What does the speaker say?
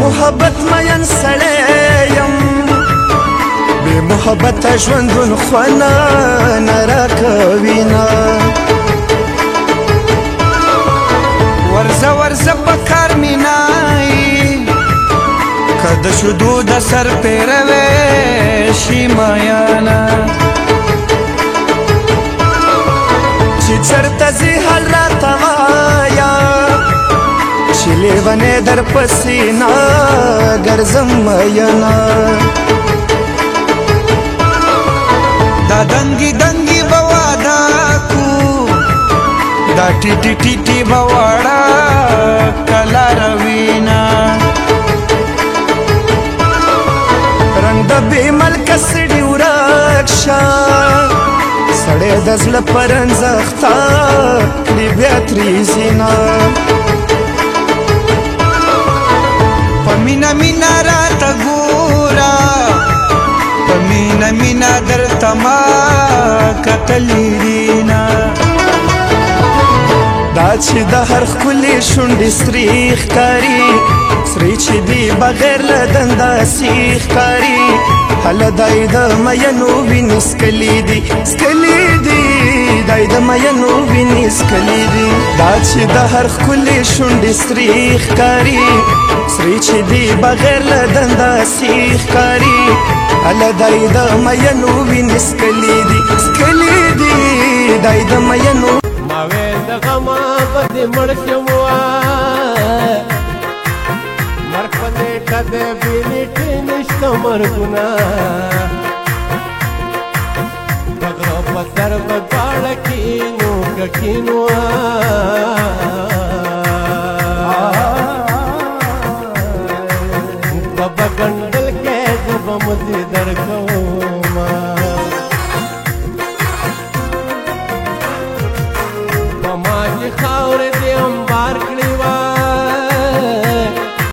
محبت مین سړی یم بې محبته ژوندون خوند نه راکوینه ورځه ورځه په کار مینایي که د شیدو د سر پیروی شي مایانه چې چېرته ځې حال راته وایه چې لیونی در پسې نه ګرځم مینه دا دنګي دنګي به واده کو دا ټیټي ټیټي به واړه کله روینه رنګ د بې ملکه سړي ورک شه سړی د زړه په رنځخته کړي بیا ترې ځینه په مینه مینه راته ګوره په مینه مینه درته ما کتلي دینه دا چې د هر ښکلي شونډې سرې ښکاري سرې چې دي بغیر له دنداسې ښکاري هله دای د مینو وینې سکلي دي سکلي دي دای د مینو وینې سکلي دي دا چې د هر ښکلي شونډې سرې ښکاري سرې چې دي بغیر له دنداسې ښکاري هله دای د مینو وینې سکلي دي سکلي دي دای د مینو ما ویل د غمه به دې مړ شم مرګ په نیټه د بې نیټې نشته مرګونه د غره په سر به دواړه کینو که کینو به به ګنډل کې زه به مزې درکومه خاورې دې هم